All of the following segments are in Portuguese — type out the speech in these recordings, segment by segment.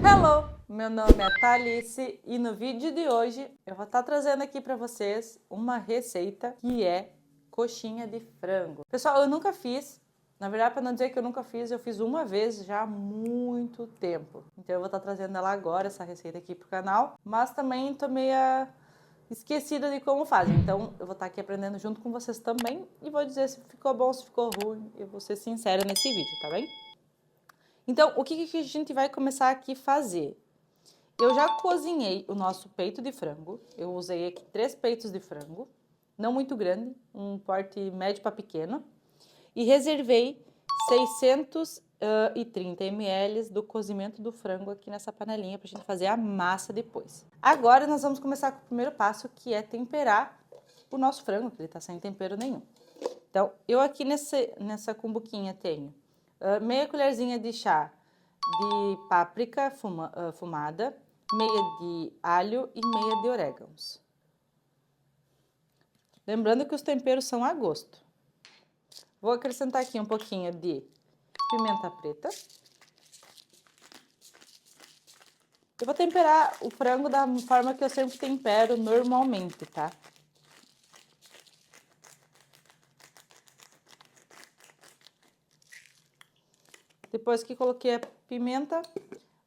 Hello, meu nome é Thalice e no vídeo de hoje eu vou estar trazendo aqui para vocês uma receita que é coxinha de frango. Pessoal, eu nunca fiz, na verdade, para não dizer que eu nunca fiz, eu fiz uma vez já há muito tempo. Então eu vou estar trazendo ela agora, essa receita aqui pro canal, mas também tô meio esquecida de como faz. Então eu vou estar aqui aprendendo junto com vocês também e vou dizer se ficou bom, se ficou ruim. Eu vou ser sincera nesse vídeo, tá bem? Então, o que a gente vai começar aqui a fazer? Eu já cozinhei o nosso peito de frango. Eu usei aqui 3 peitos de frango, não muito grande, um porte médio para pequeno. E reservei 630 ml do cozimento do frango aqui nessa panelinha para a gente fazer a massa depois. Agora nós vamos começar com o primeiro passo, que é temperar o nosso frango, que ele está sem tempero nenhum. Então, eu aqui nessa cumbuquinha tenho meia colherzinha de chá de páprica fumada, meia de alho e meia de orégãos. Lembrando que os temperos são a gosto. Vou acrescentar aqui um pouquinho de pimenta preta. Eu vou temperar o frango da forma que eu sempre tempero normalmente, tá? Depois que coloquei a pimenta,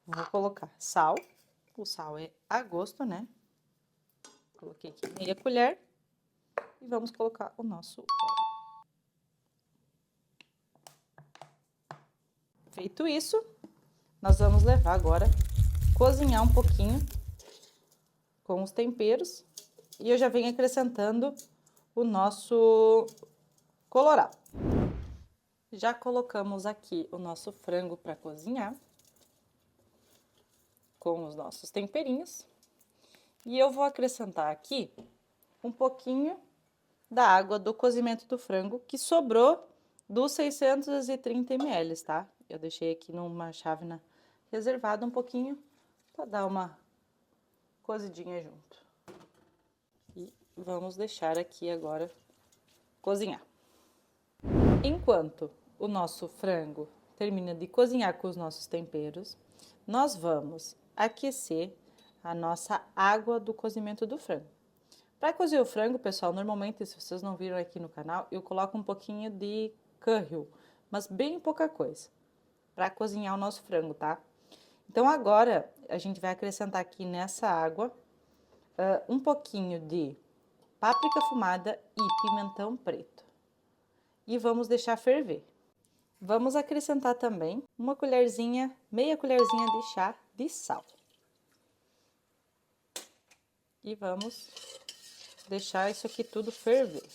vou colocar sal. O sal é a gosto, né? Coloquei aqui meia colher. E vamos colocar o nosso óleo. Feito isso, nós vamos levar agora, cozinhar um pouquinho com os temperos. E eu já venho acrescentando o nosso colorau. Já colocamos aqui o nosso frango para cozinhar com os nossos temperinhos. E eu vou acrescentar aqui um pouquinho da água do cozimento do frango que sobrou dos 630 ml, tá? Eu deixei aqui numa chávena reservada um pouquinho para dar uma cozidinha junto. E vamos deixar aqui agora cozinhar. Enquanto o nosso frango termina de cozinhar com os nossos temperos, nós vamos aquecer a nossa água do cozimento do frango. Para cozer o frango, pessoal, normalmente, se vocês não viram aqui no canal, eu coloco um pouquinho de curry, mas bem pouca coisa, para cozinhar o nosso frango, tá? Então, agora, a gente vai acrescentar aqui nessa água um pouquinho de páprica fumada e pimentão preto. E vamos deixar ferver. Vamos acrescentar também uma colherzinha, meia colherzinha de chá de sal. E vamos deixar isso aqui tudo ferver.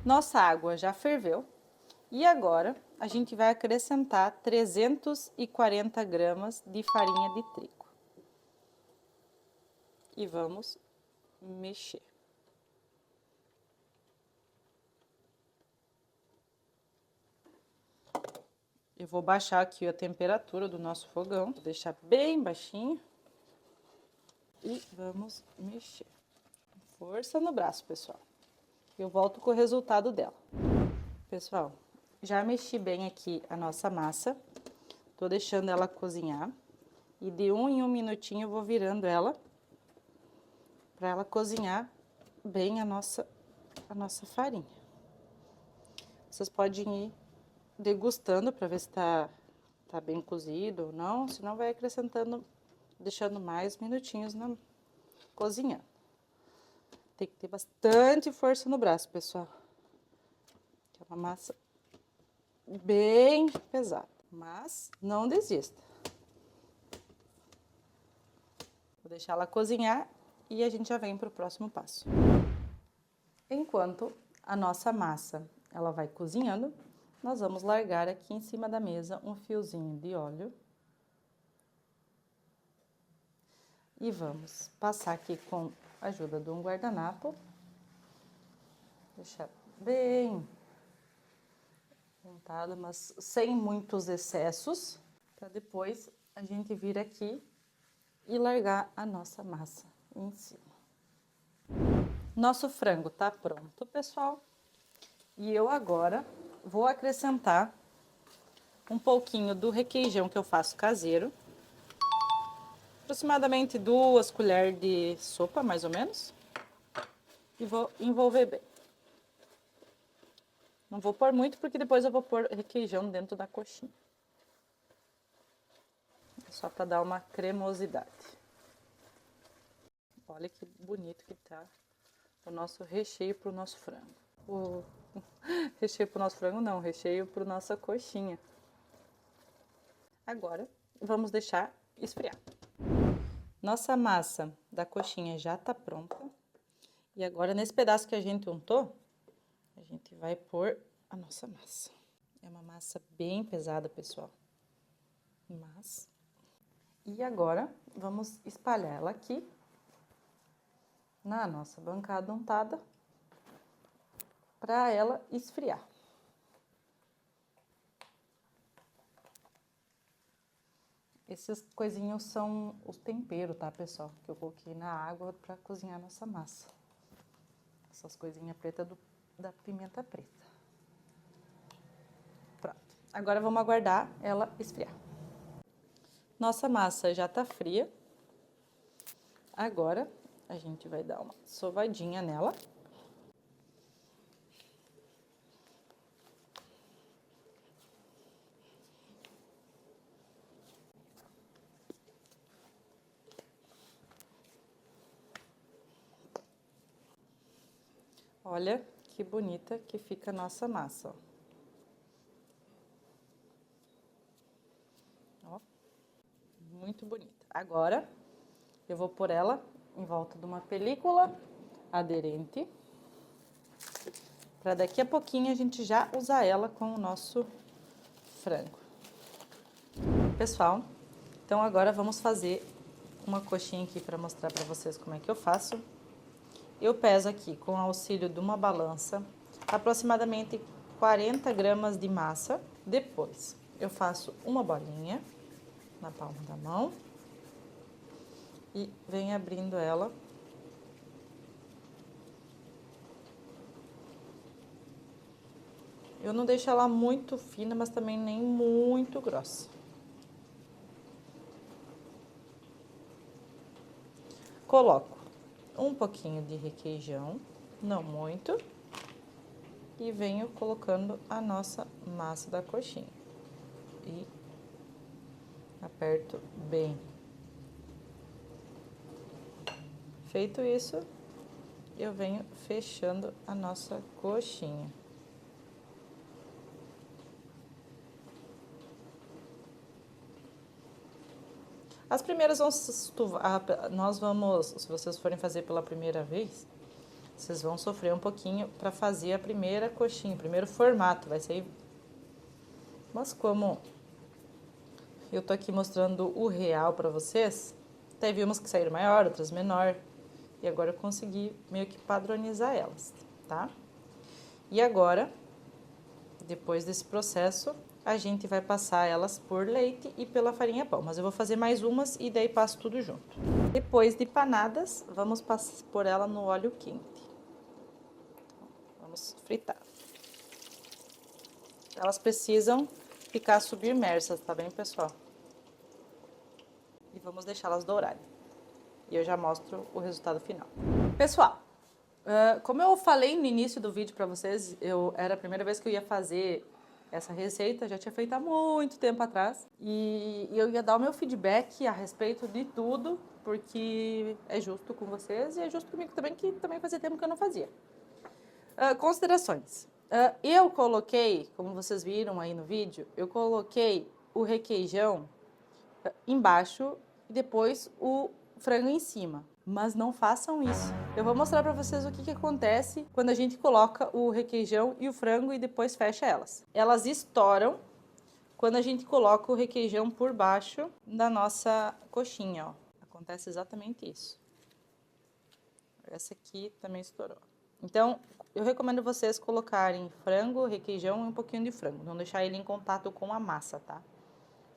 Nossa água já ferveu. E agora, a gente vai acrescentar 340 gramas de farinha de trigo. E vamos mexer. Eu vou baixar aqui a temperatura do nosso fogão, vou deixar bem baixinho. E vamos mexer. Força no braço, pessoal. Eu volto com o resultado dela. Pessoal, já mexi bem aqui a nossa massa. Tô deixando ela cozinhar. E de 1 em 1 minutinho eu vou virando ela, para ela cozinhar bem a nossa farinha. Vocês podem ir degustando para ver se tá bem cozido ou não, senão vai acrescentando, deixando mais minutinhos cozinhando. Tem que ter bastante força no braço, pessoal. É uma massa bem pesada, mas não desista. Vou deixar ela cozinhar e a gente já vem para o próximo passo. Enquanto a nossa massa ela vai cozinhando, nós vamos largar aqui em cima da mesa um fiozinho de óleo. E vamos passar aqui com a ajuda de um guardanapo. Deixar bem untada, mas sem muitos excessos, para depois a gente vir aqui e largar a nossa massa em cima. Nosso frango tá pronto, pessoal. E eu agora vou acrescentar um pouquinho do requeijão que eu faço caseiro. Aproximadamente 2 colheres de sopa, mais ou menos. E vou envolver bem. Não vou pôr muito, porque depois eu vou pôr requeijão dentro da coxinha. É só para dar uma cremosidade. Olha que bonito que tá o nosso recheio pro nosso frango. O recheio pro nosso frango não, recheio pro nossa coxinha. Agora, vamos deixar esfriar. Nossa massa da coxinha já tá pronta. E agora, nesse pedaço que a gente untou, a gente vai pôr a nossa massa. É uma massa bem pesada, pessoal. Mas... E agora, vamos espalhar ela aqui na nossa bancada untada para ela esfriar. Esses coisinhos são os temperos, tá, pessoal? Que eu coloquei na água para cozinhar nossa massa. Essas coisinhas pretas da pimenta preta. Pronto. Agora vamos aguardar ela esfriar. Nossa massa já tá fria. Agora a gente vai dar uma sovadinha nela. Olha que bonita que fica a nossa massa, ó. Muito bonita. Agora, eu vou pôr ela em volta de uma película aderente, para daqui a pouquinho a gente já usar ela com o nosso frango. Pessoal, então agora vamos fazer uma coxinha aqui para mostrar para vocês como é que eu faço. Eu peso aqui, com o auxílio de uma balança, aproximadamente 40 gramas de massa. Depois, eu faço uma bolinha na palma da mão e venho abrindo ela. Eu não deixo ela muito fina, mas também nem muito grossa. Coloco um pouquinho de requeijão, não muito, e venho colocando a nossa massa da coxinha. E aperto bem. Feito isso, eu venho fechando a nossa coxinha. As primeiras nós vamos, se vocês forem fazer pela primeira vez, vocês vão sofrer um pouquinho para fazer a primeira coxinha, o primeiro formato, vai ser... Mas como eu tô aqui mostrando o real para vocês, teve umas que saíram maior, outras menor, e agora eu consegui meio que padronizar elas, tá? E agora, depois desse processo, a gente vai passar elas por leite e pela farinha pão. Mas eu vou fazer mais umas e daí passo tudo junto. Depois de panadas, vamos pôr ela no óleo quente. Vamos fritar. Elas precisam ficar submersas, tá bem, pessoal? E vamos deixá-las dourarem. E eu já mostro o resultado final. Pessoal, como eu falei no início do vídeo pra vocês, era a primeira vez que eu ia fazer essa receita, já tinha feito há muito tempo atrás. E eu ia dar o meu feedback a respeito de tudo, porque é justo com vocês e é justo comigo também, que também fazia tempo que eu não fazia. Considerações. Eu coloquei, como vocês viram aí no vídeo, eu coloquei o requeijão embaixo e depois o frango em cima. Mas não façam isso. Eu vou mostrar pra vocês o que acontece quando a gente coloca o requeijão e o frango e depois fecha elas. Elas estouram quando a gente coloca o requeijão por baixo da nossa coxinha, ó. Acontece exatamente isso. Essa aqui também estourou. Então, eu recomendo vocês colocarem frango, requeijão e um pouquinho de frango. Não deixar ele em contato com a massa, tá?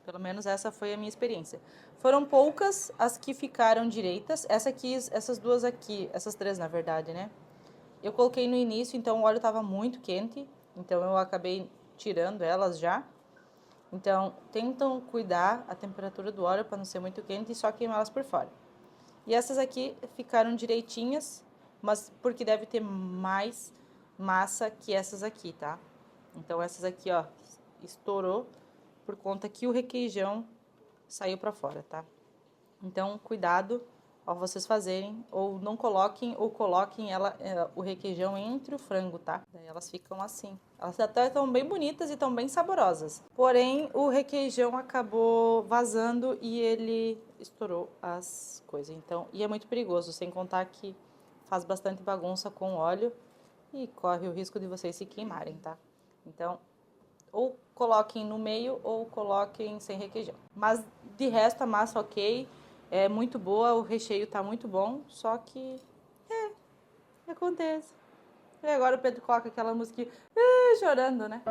Pelo menos essa foi a minha experiência. Foram poucas as que ficaram direitas. Essas duas aqui, essas três na verdade, né? Eu coloquei no início, então o óleo estava muito quente. Então eu acabei tirando elas já. Então, tentam cuidar a temperatura do óleo para não ser muito quente e só queimá-las por fora. E essas aqui ficaram direitinhas, mas porque deve ter mais massa que essas aqui, tá? Então, essas aqui, ó, estourou por conta que o requeijão saiu para fora, tá? Então, cuidado ao vocês fazerem, ou não coloquem, ou coloquem o requeijão entre o frango, tá? Daí elas ficam assim. Elas até estão bem bonitas e estão bem saborosas. Porém, o requeijão acabou vazando e ele estourou as coisas. Então, e é muito perigoso, sem contar que faz bastante bagunça com óleo e corre o risco de vocês se queimarem, tá? Então, ou coloquem no meio ou coloquem sem requeijão. Mas de resto a massa ok, é muito boa, o recheio tá muito bom, só que acontece. E agora o Pedro coloca aquela musiquinha chorando, né?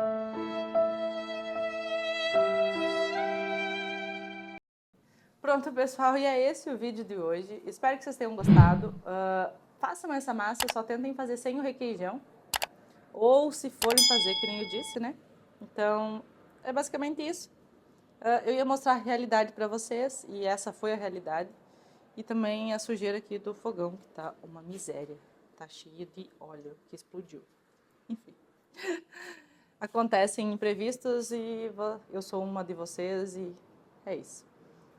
Pronto, pessoal, e é esse o vídeo de hoje. Espero que vocês tenham gostado. Façam essa massa, só tentem fazer sem o requeijão. Ou se forem fazer, que nem eu disse, né? Então, é basicamente isso. Eu ia mostrar a realidade para vocês, e essa foi a realidade. E também a sujeira aqui do fogão, que tá uma miséria. Tá cheia de óleo que explodiu. Enfim. Acontecem imprevistos e eu sou uma de vocês e é isso.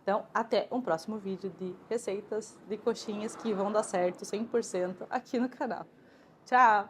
Então, até um próximo vídeo de receitas de coxinhas que vão dar certo 100% aqui no canal. Tchau!